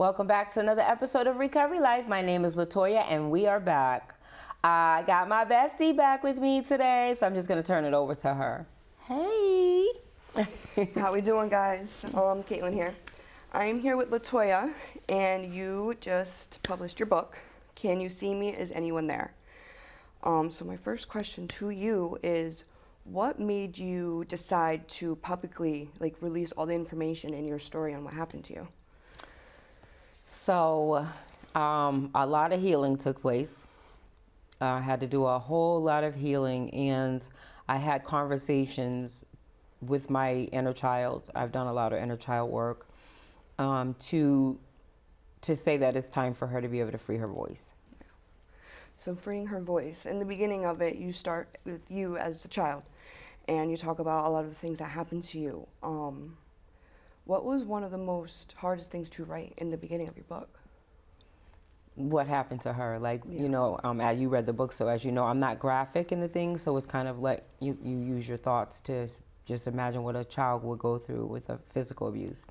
Welcome back to another episode of Recovery Life. My name is Latoya and we are back. I got my bestie back with me today, so I'm just going to turn it over to her. Hey. How we doing, guys? Kaitlynn here. I'm here with Latoya, and you just published your book, Can You See Me? Is Anyone There? So my first question to you is, what made you decide to publicly release all the information in your story on what happened to you? So, a lot of healing took place. I had to do a whole lot of healing, and I had conversations with my inner child. I've done a lot of inner child work to say that it's time for her to be able to free her voice. Yeah. So freeing her voice. In the beginning of it, you start with you as a child, and you talk about a lot of the things that happened to you. What was one of the hardest things to write in the beginning of your book? What happened to her? Yeah. As you read the book, so as you know, I'm not graphic in the things, so it's kind of like you use your thoughts to just imagine what a child would go through with a physical abuse.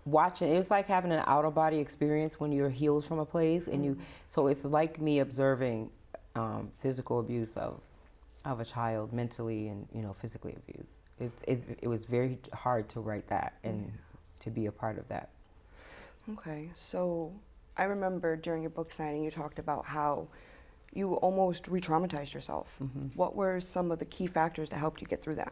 Watching, it's like having an out-of-body experience when you're healed from a place, and so it's like me observing physical abuse of a child, mentally and physically abused. It was very hard to write that and to be a part of that. Okay, so I remember during your book signing you talked about how you almost re-traumatized yourself. Mm-hmm. What were some of the key factors that helped you get through that?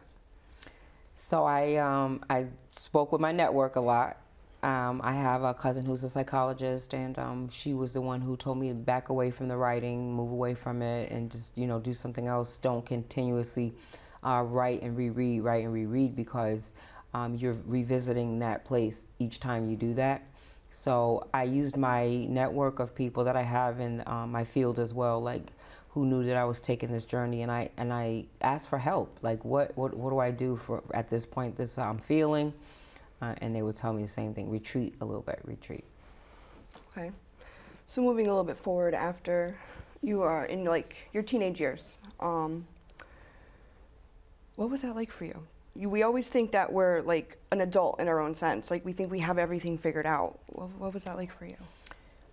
So I spoke with my network a lot. I have a cousin who's a psychologist, and she was the one who told me to back away from the writing, move away from it, and just do something else. Don't continuously write and reread, because you're revisiting that place each time you do that. So I used my network of people that I have in my field as well, who knew that I was taking this journey, and I asked for help. What do I do for at this point? This I'm feeling. And they would tell me the same thing, retreat a little bit, retreat. Okay. So moving a little bit forward, after you are in your teenage years, what was that like for you? We always think that we're an adult in our own sense. We think we have everything figured out. What was that like for you?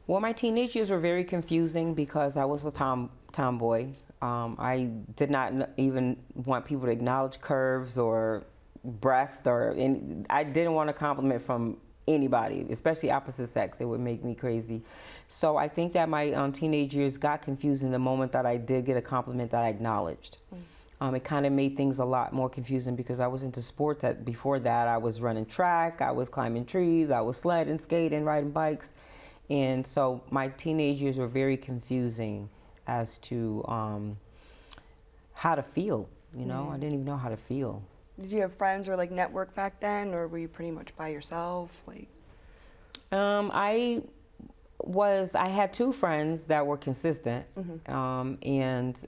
Well, my teenage years were very confusing because I was a tomboy. I did not even want people to acknowledge curves or breast, I didn't want a compliment from anybody, especially opposite sex. It would make me crazy. So I think that my teenage years got confusing the moment that I did get a compliment that I acknowledged. It kind of made things a lot more confusing because I was into sports. Before that, I was running track, I was climbing trees, I was sledding, skating, riding bikes. And so my teenage years were very confusing as to how to feel. I didn't even know how to feel. Did you have friends or network back then, or were you pretty much by yourself? I had two friends that were consistent, and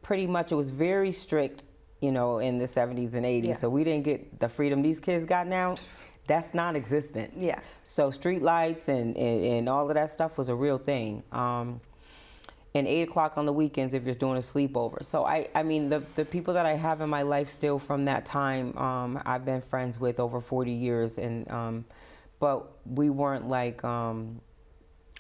pretty much it was very strict, in the 70s and 80s. Yeah. So we didn't get the freedom these kids got now. That's non-existent. Yeah. So street lights and all of that stuff was a real thing. And 8 o'clock on the weekends if you're doing a sleepover. So I mean the people that I have in my life still from that time, I've been friends with over 40 years, and but we weren't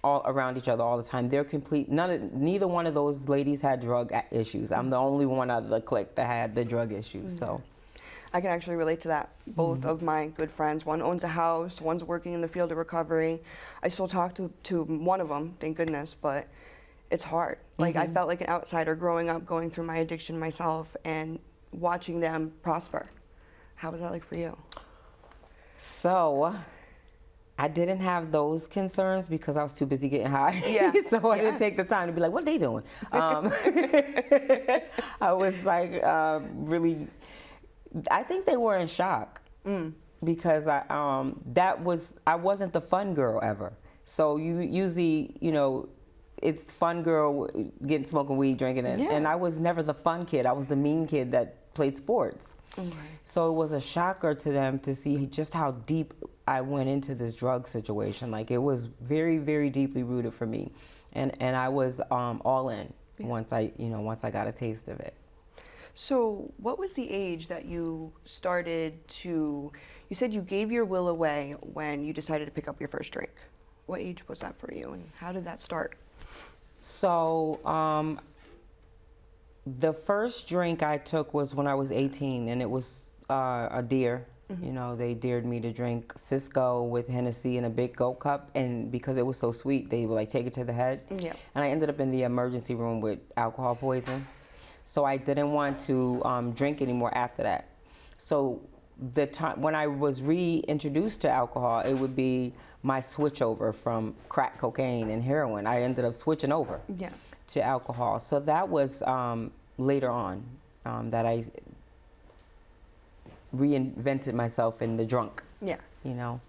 all around each other all the time. They're complete. Neither one of those ladies had drug issues. I'm the only one out of the clique that had the drug issues. So I can actually relate to that. Both of my good friends, one owns a house, one's working in the field of recovery. I still talk to one of them, thank goodness, but it's hard. I felt like an outsider growing up, going through my addiction myself and watching them prosper. How was that like for you? So I didn't have those concerns because I was too busy getting high. Yeah. So I didn't take the time to be like, what are they doing? I was really, I think they were in shock because I wasn't the fun girl ever. So you usually, it's fun girl getting smoking weed, drinking it. Yeah. And I was never the fun kid. I was the mean kid that played sports. Okay. So it was a shocker to them to see just how deep I went into this drug situation. It was very, very deeply rooted for me. And I was all in once I got a taste of it. So what was the age that you started to, You said you gave your will away when you decided to pick up your first drink. What age was that for you, and how did that start? So the first drink I took was when I was 18, and it was a deer. You know, they dared me to drink Cisco with Hennessy in a big gold cup, and because it was so sweet, they would like take it to the head. Yeah. And I ended up in the emergency room with alcohol poison. So I didn't want to drink anymore after that. So the time when I was reintroduced to alcohol, it would be my switch over from crack cocaine and heroin. I ended up switching over to alcohol. So that was later on that I reinvented myself in the drunk. Yeah. You know.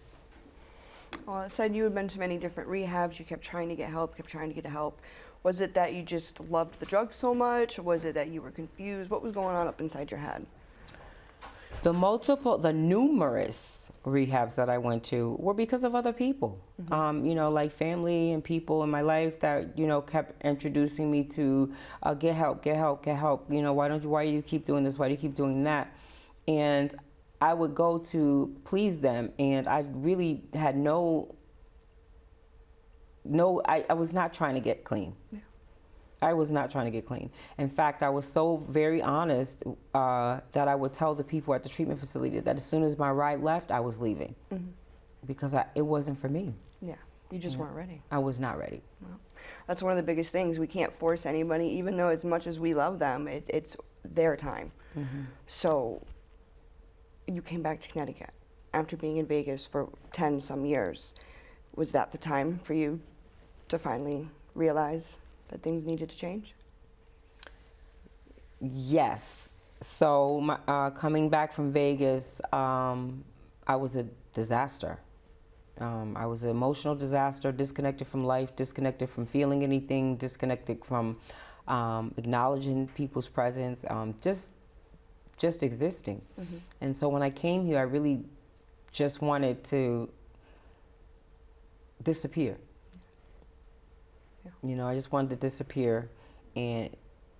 Well, it said you had been to many different rehabs. You kept trying to get help, Was it that you just loved the drug so much? Or was it that you were confused? What was going on up inside your head? The numerous rehabs that I went to were because of other people. You know, like family and people in my life that, you know, kept introducing me to get help. You know, why do you keep doing this? Why do you keep doing that? And I would go to please them, and I really had I was not trying to get clean. Yeah. I was not trying to get clean. In fact, I was so very honest that I would tell the people at the treatment facility that as soon as my ride left, I was leaving. Because it wasn't for me. Yeah, you just weren't ready. I was not ready. Well, that's one of the biggest things. We can't force anybody, even though as much as we love them, it's their time. So you came back to Connecticut after being in Vegas for 10 some years. Was that the time for you to finally realize that things needed to change? Yes. So coming back from Vegas, I was a disaster. I was an emotional disaster, disconnected from life, disconnected from feeling anything, disconnected from acknowledging people's presence, just existing. And so when I came here, I really just wanted to disappear. You know, I just wanted to disappear, and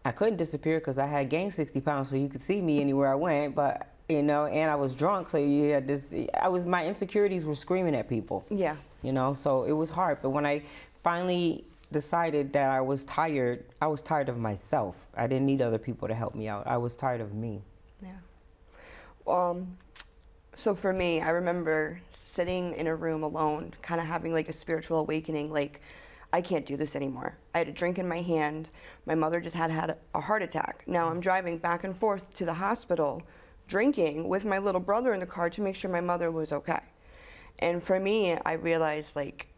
I couldn't disappear because I had gained 60 pounds, so you could see me anywhere I went. But you know, and I was drunk, so you had this. My insecurities were screaming at people. Yeah. You know, so it was hard. But when I finally decided that I was tired of myself. I didn't need other people to help me out. I was tired of me. Yeah. So for me, I remember sitting in a room alone, kind of having like a spiritual awakening, like, I can't do this anymore. I had a drink in my hand. My mother just had a heart attack. Now I'm driving back and forth to the hospital, drinking with my little brother in the car to make sure my mother was okay. And for me, I realized, like,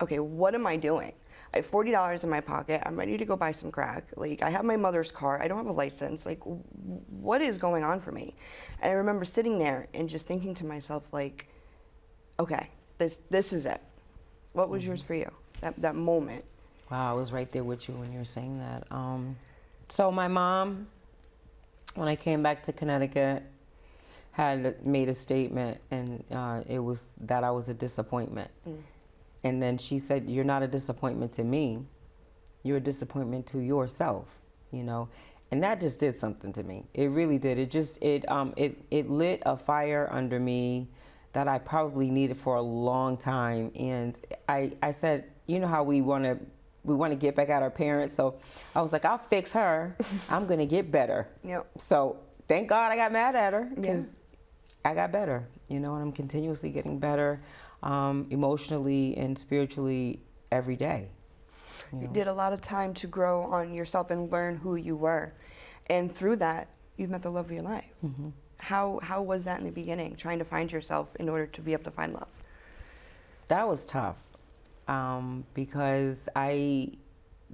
okay, what am I doing? I have $40 in my pocket. I'm ready to go buy some crack. Like, I have my mother's car. I don't have a license. Like, what is going on for me? And I remember sitting there and just thinking to myself, like, okay, this is it. What was yours for you? That moment. Wow, I was right there with you when you were saying that. So my mom, when I came back to Connecticut, had made a statement, and it was that I was a disappointment. And then she said, "You're not a disappointment to me. You're a disappointment to yourself," you know. And that just did something to me. It really did. It lit a fire under me that I probably needed for a long time. And I said, you know how we want to get back at our parents. So I was like, I'll fix her. I'm going to get better. Yep. So thank God I got mad at her, because I got better, you know, and I'm continuously getting better emotionally and spiritually every day. You did a lot of time to grow on yourself and learn who you were. And through that, you've met the love of your life. Mm-hmm. How was that in the beginning, trying to find yourself in order to be able to find love? That was tough, because I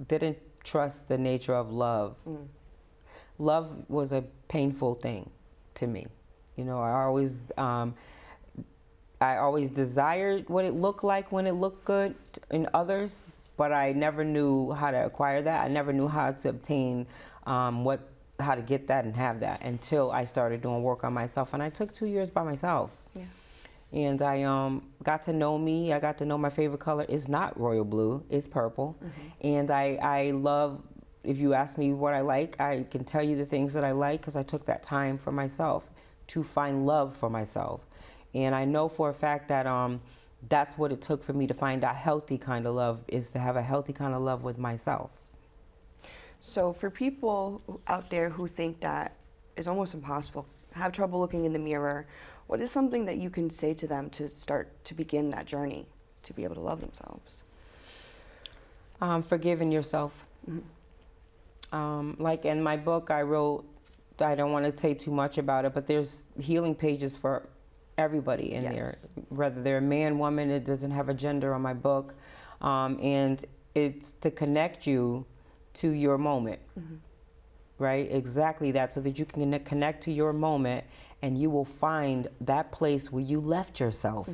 didn't trust the nature of love. Love was a painful thing to me. You know, I always desired what it looked like when it looked good in others, but I never knew how to acquire that. I never knew how to obtain how to get that and have that until I started doing work on myself. And I took 2 years by myself. Yeah. And I got to know me. I got to know my favorite color is not royal blue, it's purple. Mm-hmm. And I love, if you ask me what I like, I can tell you the things that I like, because I took that time for myself to find love for myself. And I know for a fact that that's what it took for me to find a healthy kind of love, is to have a healthy kind of love with myself. So for people out there who think that is almost impossible, have trouble looking in the mirror, what is something that you can say to them to start to begin that journey to be able to love themselves? Forgiving yourself. Like in my book, I wrote, I don't want to say too much about it, but there's healing pages for everybody in there, whether they're a man, woman. It doesn't have a gender on my book, and it's to connect you to your moment, right? Exactly that, so that you can connect to your moment, and you will find that place where you left yourself.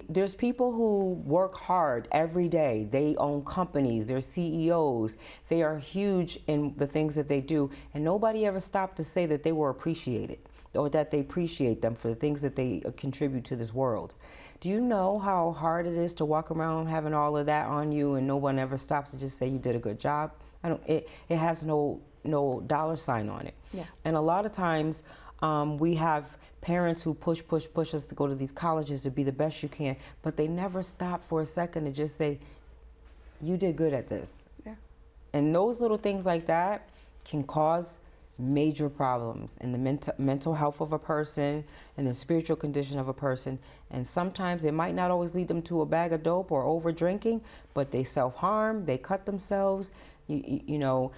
There's people who work hard every day. They own companies, they're CEOs, they are huge in the things that they do, and nobody ever stopped to say that they were appreciated, or that they appreciate them for the things that they contribute to this world. Do you know how hard it is to walk around having all of that on you and no one ever stops to just say you did a good job? It has no dollar sign on it. And a lot of times we have parents who push us to go to these colleges to be the best you can, but they never stop for a second to just say, you did good at this. And those little things like that can cause major problems in the mental health of a person and the spiritual condition of a person. And sometimes it might not always lead them to a bag of dope or over drinking, but they self-harm, they cut themselves, you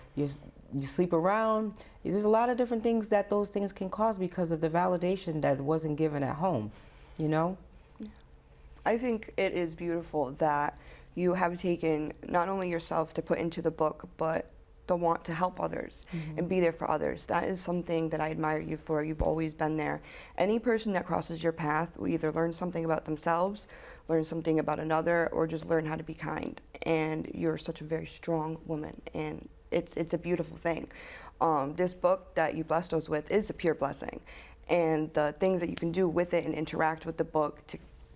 sleep around. There's a lot of different things that those things can cause because of the validation that wasn't given at home, I think it is beautiful that you have taken not only yourself to put into the book, but the want to help others and be there for others. That is something that I admire you for. You've always been there. Any person that crosses your path will either learn something about themselves, learn something about another, or just learn how to be kind. And you're such a very strong woman, and it's a beautiful thing. This book that you blessed us with is a pure blessing, and the things that you can do with it and interact with the book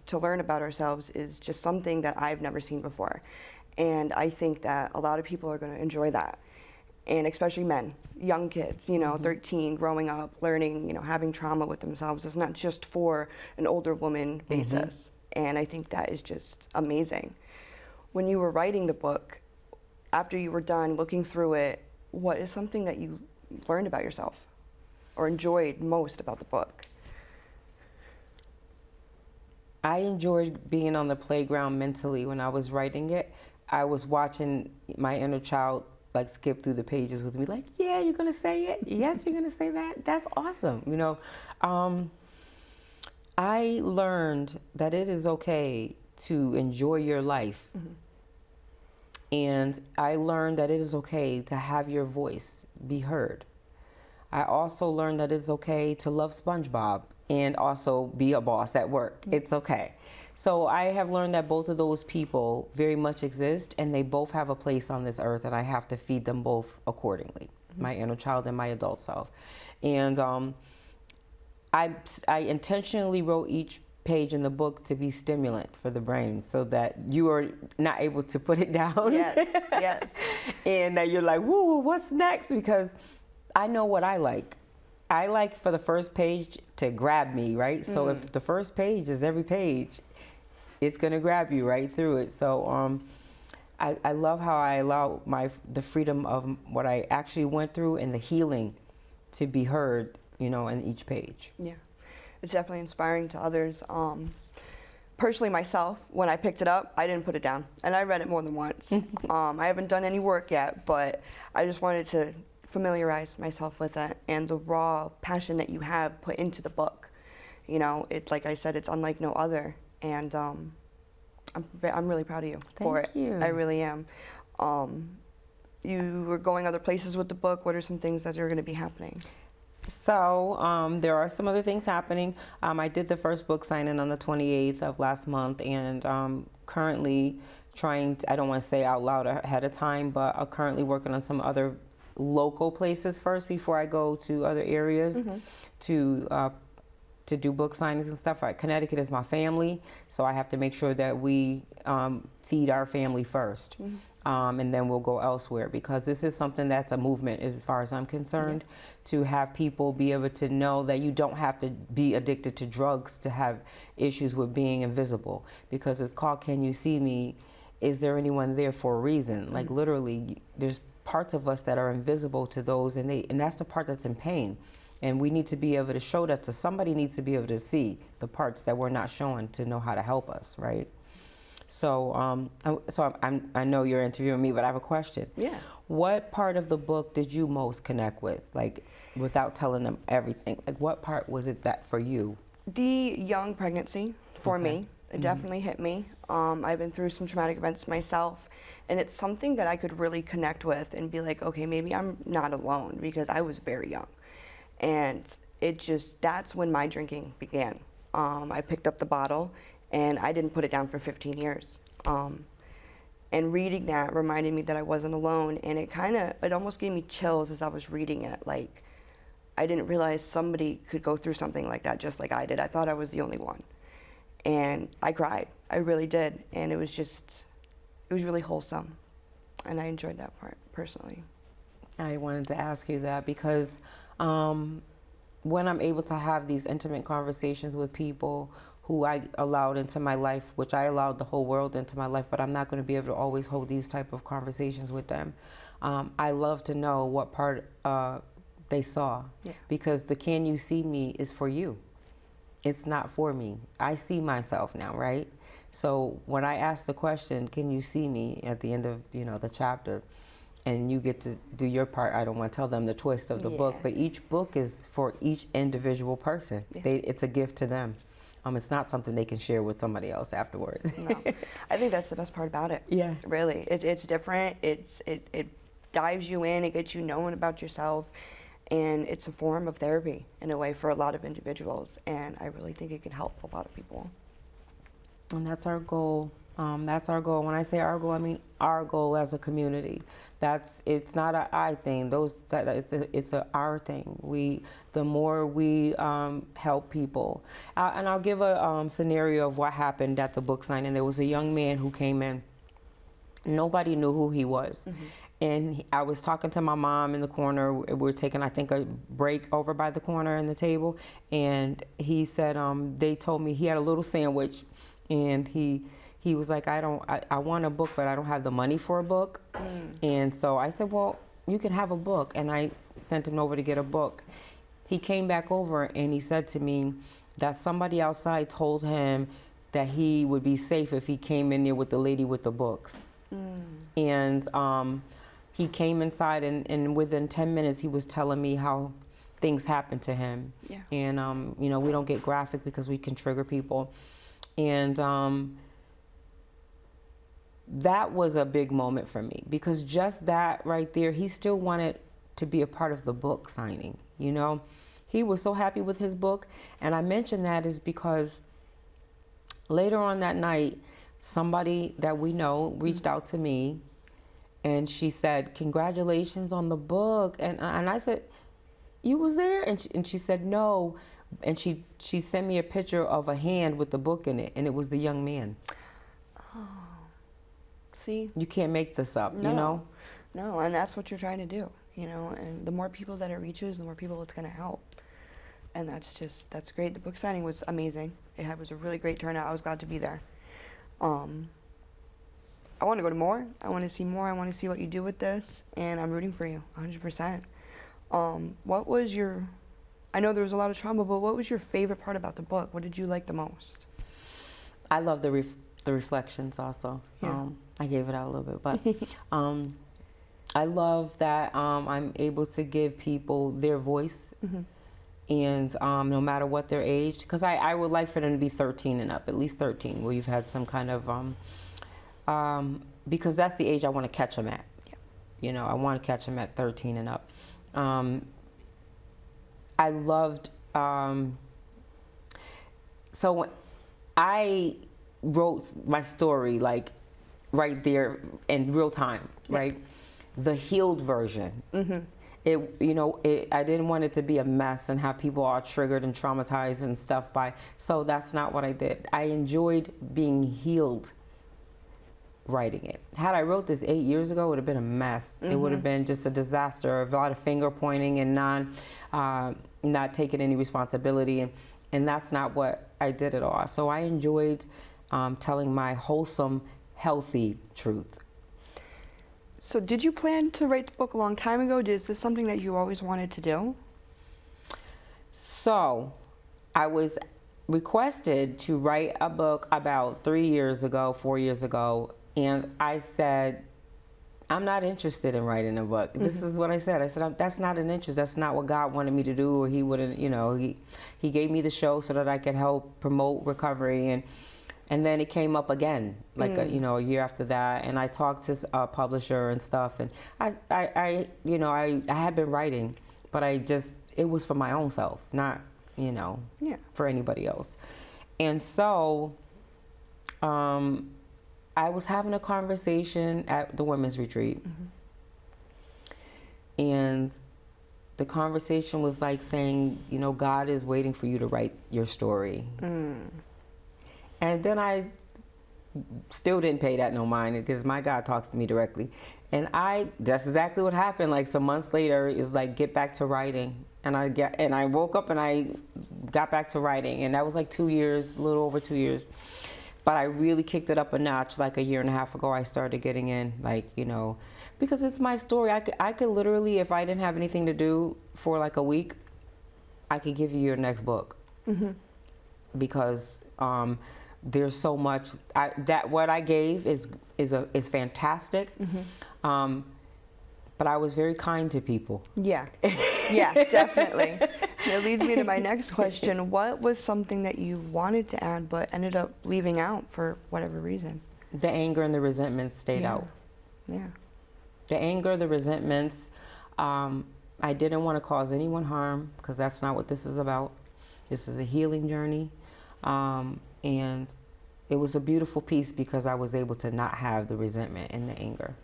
to learn about ourselves is just something that I've never seen before. And I think that a lot of people are going to enjoy that. And especially men, young kids, 13, growing up, learning, having trauma with themselves. It's not just for an older woman basis. And I think that is just amazing. When you were writing the book, after you were done looking through it, what is something that you learned about yourself or enjoyed most about the book? I enjoyed being on the playground mentally when I was writing it. I was watching my inner child skip through the pages with me, yeah, you're gonna say it? Yes, you're gonna say that? That's awesome. I learned that it is okay to enjoy your life. And I learned that it is okay to have your voice be heard. I also learned that it's okay to love SpongeBob and also be a boss at work. It's okay. So I have learned that both of those people very much exist, and they both have a place on this earth, and I have to feed them both accordingly, my inner child and my adult self. And I intentionally wrote each page in the book to be stimulant for the brain, so that you are not able to put it down. Yes. And that you're like, woo, what's next? Because I know what I like. I like for the first page to grab me, right? So if the first page is every page, it's gonna grab you right through it. So I love how I allow the freedom of what I actually went through and the healing to be heard, in each page. Yeah, it's definitely inspiring to others. Personally, myself, when I picked it up, I didn't put it down, and I read it more than once. I haven't done any work yet, but I just wanted to familiarize myself with it and the raw passion that you have put into the book. It's like I said, it's unlike no other. And I'm really proud of you for it. Thank you. I really am. You were going other places with the book. What are some things that are going to be happening? So there are some other things happening. I did the first book signing on the 28th of last month, and currently trying to, I don't want to say out loud ahead of time, but I'm currently working on some other local places first before I go to other areas to do book signings and stuff. Connecticut is my family, so I have to make sure that we feed our family first. and then we'll go elsewhere, because this is something that's a movement as far as I'm concerned, to have people be able to know that you don't have to be addicted to drugs to have issues with being invisible, because it's called Can You See Me? Is there anyone there for a reason? Like literally, there's parts of us that are invisible to those, and that's the part that's in pain. And we need to be able to show that to somebody. Needs to be able to see the parts that we're not showing to know how to help us, right? So, I know you're interviewing me, but I have a question. Yeah. What part of the book did you most connect with, like, without telling them everything? Like, what part was it that for you? The young pregnancy for me, it definitely hit me. I've been through some traumatic events myself, and it's something that I could really connect with and be like, okay, maybe I'm not alone, because I was very young. And that's when my drinking began. I picked up the bottle, and I didn't put it down for 15 years. And reading that reminded me that I wasn't alone, and it almost gave me chills as I was reading it. Like, I didn't realize somebody could go through something like that just like I did. I thought I was the only one. And I cried. I really did. And it was really wholesome. And I enjoyed that part, personally. I wanted to ask you that because when I'm able to have these intimate conversations with people who I allowed into my life, which I allowed the whole world into my life, but I'm not going to be able to always hold these type of conversations with them. I love to know what part they saw, because the Can You See Me is for you. It's not for me. I see myself now, right? So when I ask the question, can you see me, at the end of the chapter, and you get to do your part. I don't want to tell them the twist of the book, but each book is for each individual person. It's a gift to them. It's not something they can share with somebody else afterwards. No, I think that's the best part about it. Yeah, really, it's different. It dives you in. It gets you knowing about yourself, and it's a form of therapy in a way for a lot of individuals. And I really think it can help a lot of people. And that's our goal. That's our goal. When I say our goal, I mean our goal as a community. It's not an I thing. It's a our thing. The more we help people, and I'll give a scenario of what happened at the book signing. There was a young man who came in. Nobody knew who he was, and I was talking to my mom in the corner. We were taking, I think, a break over by the corner in the table, and he said they told me he had a little sandwich, and he was like, I want a book, but I don't have the money for a book. And so I said, well, you can have a book. And I sent him over to get a book. He came back over and he said to me that somebody outside told him that he would be safe if he came in there with the lady with the books. And he came inside, and within 10 minutes he was telling me how things happened to him. And, we don't get graphic because we can trigger people. And that was a big moment for me, because just that right there, he still wanted to be a part of the book signing. He was so happy with his book. And I mention that is because later on that night, somebody that we know reached out to me, and she said, congratulations on the book. And I said, you was there? And she said, no. And she sent me a picture of a hand with the book in it, and it was the young man. See? You can't make this up, No, and that's what you're trying to do, and the more people that it reaches, the more people it's going to help. And that's great. The book signing was amazing. It was a really great turnout. I was glad to be there. I want to go to more. I want to see more. I want to see what you do with this, and I'm rooting for you 100%. What was I know there was a lot of trauma, but what was your favorite part about the book? What did you like the most? I love the reflections also. I gave it out a little bit, but I love that I'm able to give people their voice, and no matter what their age, because I would like for them to be 13 and up, at least 13, where you've had some kind of, because that's the age I want to catch them at. I want to catch them at 13 and up. I loved, so when I wrote my story, like right there in real time, right? The healed version. I didn't want it to be a mess and have people all triggered and traumatized and stuff so that's not what I did. I enjoyed being healed writing it. Had I wrote this 8 years ago, it would have been a mess. It would have been just a disaster of a lot of finger pointing and not taking any responsibility. And that's not what I did at all. So I enjoyed telling my wholesome, healthy truth. So did you plan to write the book a long time ago? Is this something that you always wanted to do? So I was requested to write a book about 4 years ago, and I said, I'm not interested in writing a book. This is what I said. I said, that's not an interest. That's not what God wanted me to do, or he wouldn't, he gave me the show so that I could help promote recovery. And then it came up again, like, a year after that. And I talked to a publisher and stuff. And I had been writing, but it was for my own self, not, for anybody else. And so, I was having a conversation at the women's retreat, and the conversation was like saying, God is waiting for you to write your story. And then I still didn't pay that no mind, because my God talks to me directly. And that's exactly what happened. Like some months later, it was like, get back to writing. And I woke up and I got back to writing, and that was like 2 years, a little over 2 years. But I really kicked it up a notch like a year and a half ago. I started getting in, because it's my story. I could literally, if I didn't have anything to do for like a week, I could give you your next book. Because there's so much that what I gave is fantastic. But I was very kind to people. Yeah, definitely. It leads me to my next question. What was something that you wanted to add but ended up leaving out for whatever reason? The anger and the resentment stayed out. Yeah. The anger, the resentments. I didn't want to cause anyone harm, because that's not what this is about. This is a healing journey. And it was a beautiful piece because I was able to not have the resentment and the anger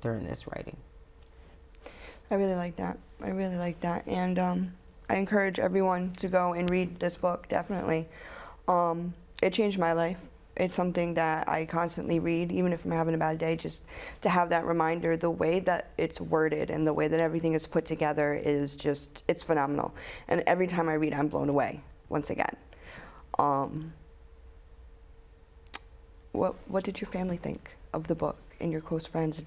during this writing. I really like that. And I encourage everyone to go and read this book, definitely. It changed my life. It's something that I constantly read, even if I'm having a bad day, just to have that reminder. The way that it's worded and the way that everything is put together is just, it's phenomenal. And every time I read, I'm blown away, once again. What did your family think of the book and your close friends?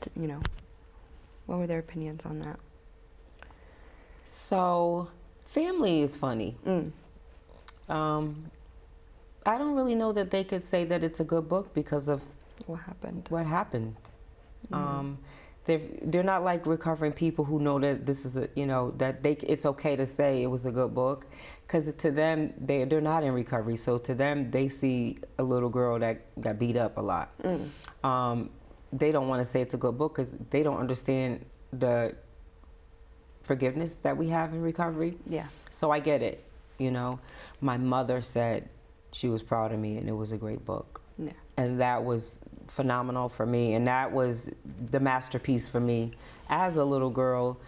What were their opinions on that? So, family is funny. I don't really know that they could say that it's a good book because of what happened. They're not like recovering people who know that this is it's okay to say it was a good book, because to them they're not in recovery. So to them, they see a little girl that got beat up a lot. They don't want to say it's a good book because they don't understand the forgiveness that we have in recovery. Yeah. So I get it. My mother said she was proud of me and it was a great book. Yeah. And that was phenomenal for me, and that was the masterpiece for me as a little girl.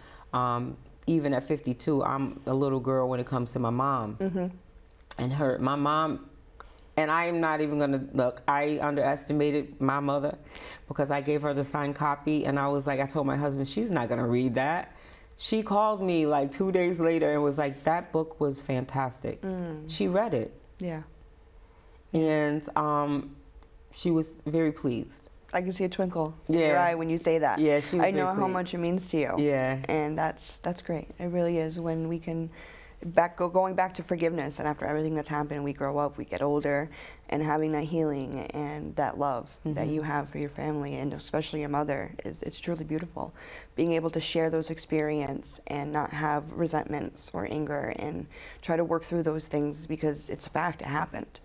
Even at 52, I'm a little girl when it comes to my mom. And my mom, and I'm not even gonna look, I underestimated my mother because I gave her the signed copy, and I told my husband, she's not gonna read that. She called me like 2 days later and was like, that book was fantastic. She read it. Yeah. And she was very pleased. I can see a twinkle in your eye when you say that. Yeah, she was I know how much it means to you. Yeah. And that's great. It really is. When we can going back to forgiveness, and after everything that's happened, we grow up, we get older, and having that healing and that love that you have for your family, and especially your mother, it's truly beautiful. Being able to share those experiences and not have resentments or anger, and try to work through those things, because it's a fact, it happened.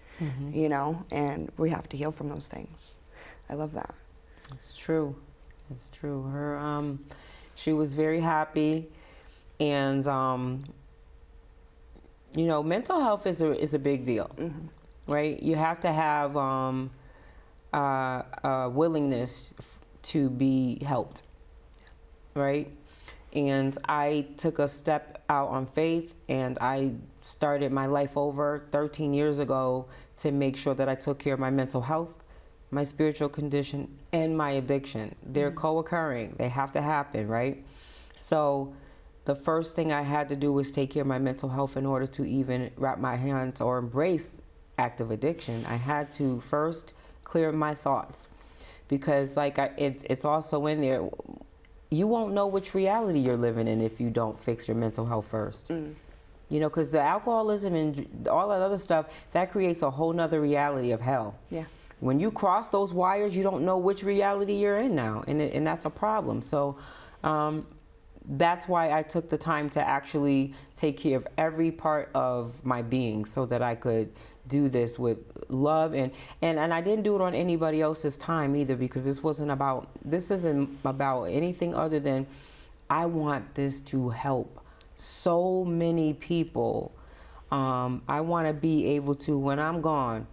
And we have to heal from those things. I love that. It's true. It's true. Her, she was very happy, and mental health is a big deal, right? You have to have a willingness to be helped, right? And I took a step out on faith, and I started my life over 13 years ago to make sure that I took care of my mental health my spiritual condition, and my addiction. They're co-occurring. They have to happen, right? So the first thing I had to do was take care of my mental health in order to even wrap my hands or embrace active addiction. I had to first clear my thoughts, because it's also in there. You won't know which reality you're living in if you don't fix your mental health first. You know, because the alcoholism and all that other stuff, that creates a whole nother reality of hell. Yeah. When you cross those wires, you don't know which reality you're in now, and that's a problem. So that's why I took the time to actually take care of every part of my being so that I could do this with love. And I didn't do it on anybody else's time either, because this isn't about anything other than I want this to help so many people. I want to be able to, when I'm gone,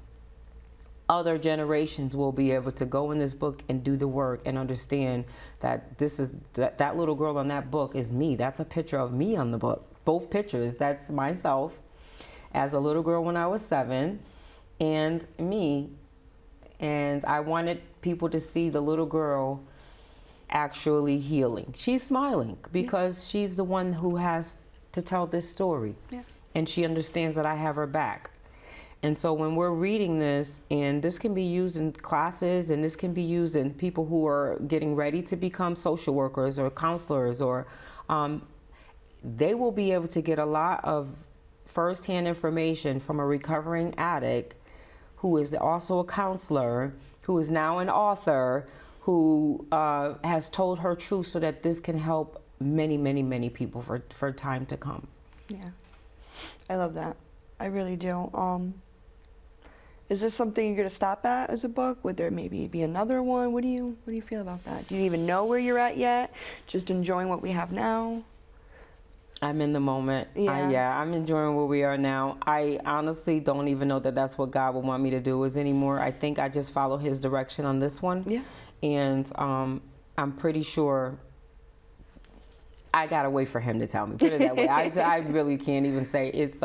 other generations will be able to go in this book and do the work and understand that that little girl on that book is me. That's a picture of me on the book. Both pictures. That's myself as a little girl when I was 7, and me. And I wanted people to see the little girl actually healing. She's smiling because she's the one who has to tell this story. Yeah. And she understands that I have her back. And so when we're reading this, and this can be used in classes, and this can be used in people who are getting ready to become social workers or counselors, or they will be able to get a lot of firsthand information from a recovering addict who is also a counselor, who is now an author, who has told her truth, so that this can help many, many, many people for time to come. Yeah, I love that. I really do. Is this something you're going to stop at as a book? Would there maybe be another one? What do you feel about that? Do you even know where you're at yet? Just enjoying what we have now? I'm in the moment. Yeah. I'm enjoying where we are now. I honestly don't even know that that's what God would want me to do anymore. I think I just follow His direction on this one. Yeah. And I'm pretty sure I gotta wait for Him to tell me. Put it that way. I really can't even say. It's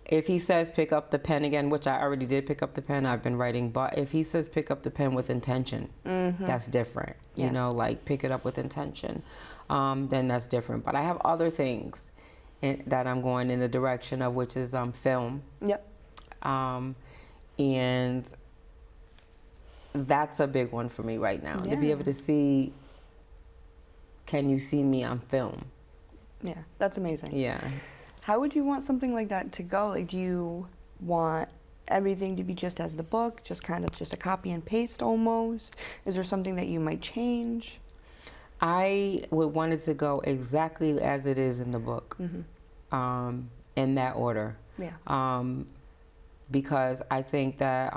if He says pick up the pen again, which I already did pick up the pen, I've been writing, but if He says pick up the pen with intention, that's different. Yeah. You know, like pick it up with intention, then that's different. But I have other things that I'm going in the direction of, which is film. Yep. And that's a big one for me right now, to be able to see, can you see me on film? Yeah, that's amazing. Yeah. How would you want something like that to go? Like, do you want everything to be just as the book, just kind of just a copy and paste almost? Is there something that you might change? I would want it to go exactly as it is in the book, in that order. Yeah. Because I think that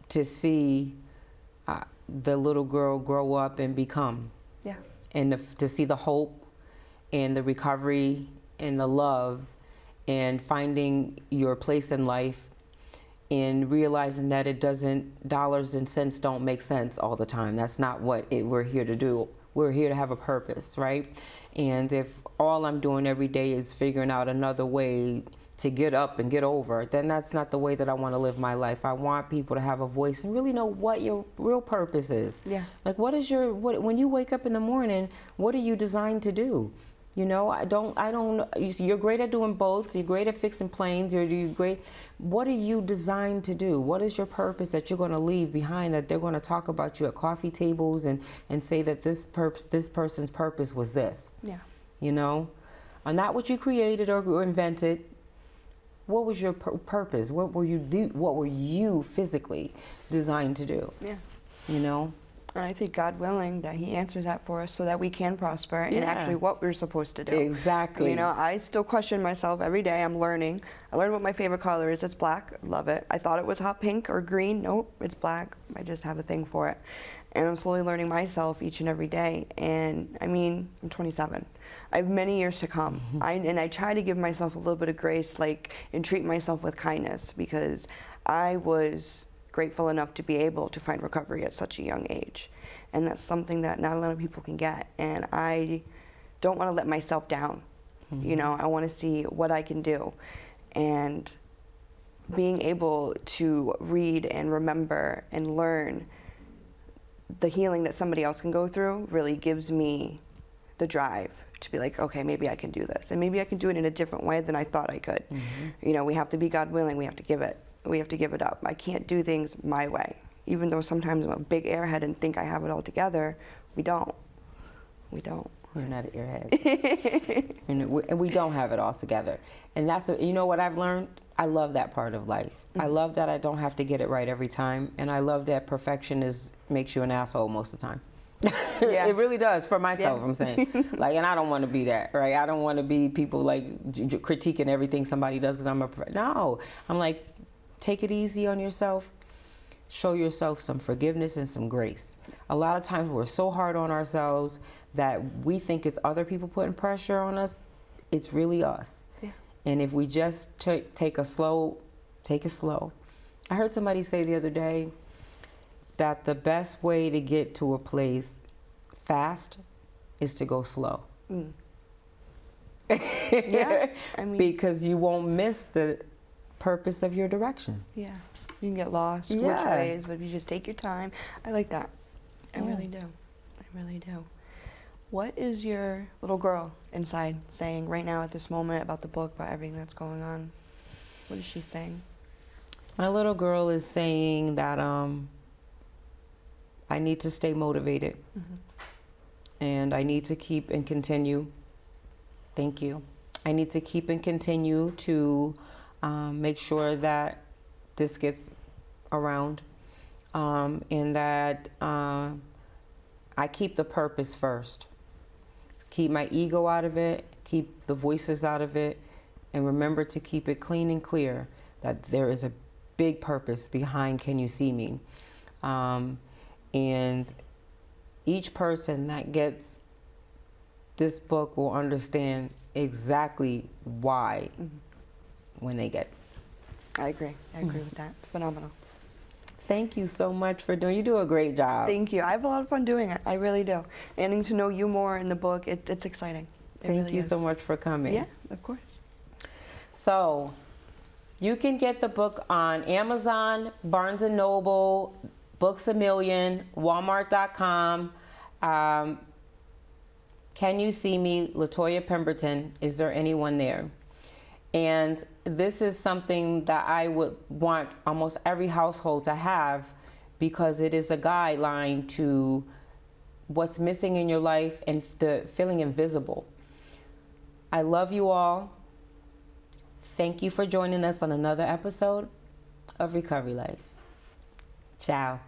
to see the little girl grow up and become, and to see the hope and the recovery and the love and finding your place in life, and realizing that dollars and cents don't make sense all the time. That's not what we're here to do. We're here to have a purpose, right? And if all I'm doing every day is figuring out another way to get up and get over, then that's not the way that I want to live my life. I want people to have a voice and really know what your real purpose is. Yeah. Like, when you wake up in the morning, what are you designed to do? You know, you're great at doing boats, you're great at fixing planes, you're great. What are you designed to do? What is your purpose that you're going to leave behind, that they're going to talk about you at coffee tables and say that this person's purpose was this? Yeah. You know, not what you created or invented. What was your purpose? What were you physically designed to do? Yeah. You know? And I think, God willing, that He answers that for us so that we can prosper in actually what we're supposed to do. Exactly. You know, I still question myself every day. I'm learning. I learned what my favorite color is. It's black. Love it. I thought it was hot pink or green. Nope, it's black. I just have a thing for it. And I'm slowly learning myself each and every day. And I mean, I'm 27. I have many years to come. And I try to give myself a little bit of grace, and treat myself with kindness, because I was grateful enough to be able to find recovery at such a young age. And that's something that not a lot of people can get. And I don't want to let myself down. You know, I want to see what I can do. And being able to read and remember and learn the healing that somebody else can go through really gives me the drive to be like, okay, maybe I can do this, and maybe I can do it in a different way than I thought I could. You know, we have to be God willing. We have to give it up. I can't do things my way, even though sometimes I'm a big airhead and think I have it all together. We don't. We're not an airhead. And we don't have it all together. And that's, you know what I've learned? I love that part of life. I love that I don't have to get it right every time. And I love that perfection makes you an asshole most of the time. Yeah. It really does, for myself, Yeah. I'm saying. Like, and I don't want to be that, right? I don't want to be people like critiquing everything somebody does because no. I'm like, take it easy on yourself. Show yourself some forgiveness and some grace. A lot of times we're so hard on ourselves that we think it's other people putting pressure on us. It's really us. Yeah. And if we just take it slow. I heard somebody say the other day that the best way to get to a place fast is to go slow. Yeah, I mean, because you won't miss the purpose of your direction. yeah, you can get lost which Yeah. ways, but if you just take your time, I like that. I really do. I really do. What is your little girl inside saying right now at this moment about the book, about everything that's going on? What is she saying? My little girl is saying that I need to stay motivated. And I need to keep and continue. Thank you. I need to keep and continue to make sure that this gets around, and that I keep the purpose first. Keep my ego out of it, keep the voices out of it, and remember to keep it clean and clear that there is a big purpose behind Can You See Me? And each person that gets this book will understand exactly why when they get it. I agree. I agree with that. Phenomenal. Thank you so much for you do a great job. Thank you. I have a lot of fun doing it. I really do. And getting to know you more in the book, it's exciting. It Thank really you is. so much for coming. Yeah, of course. So, you can get the book on Amazon, Barnes & Noble, Books A Million, Walmart.com. Can You See Me? Latoya Pemberton. Is there anyone there? And this is something that I would want almost every household to have, because it is a guideline to what's missing in your life and the feeling invisible. I love you all. Thank you for joining us on another episode of Recovery Life. Ciao.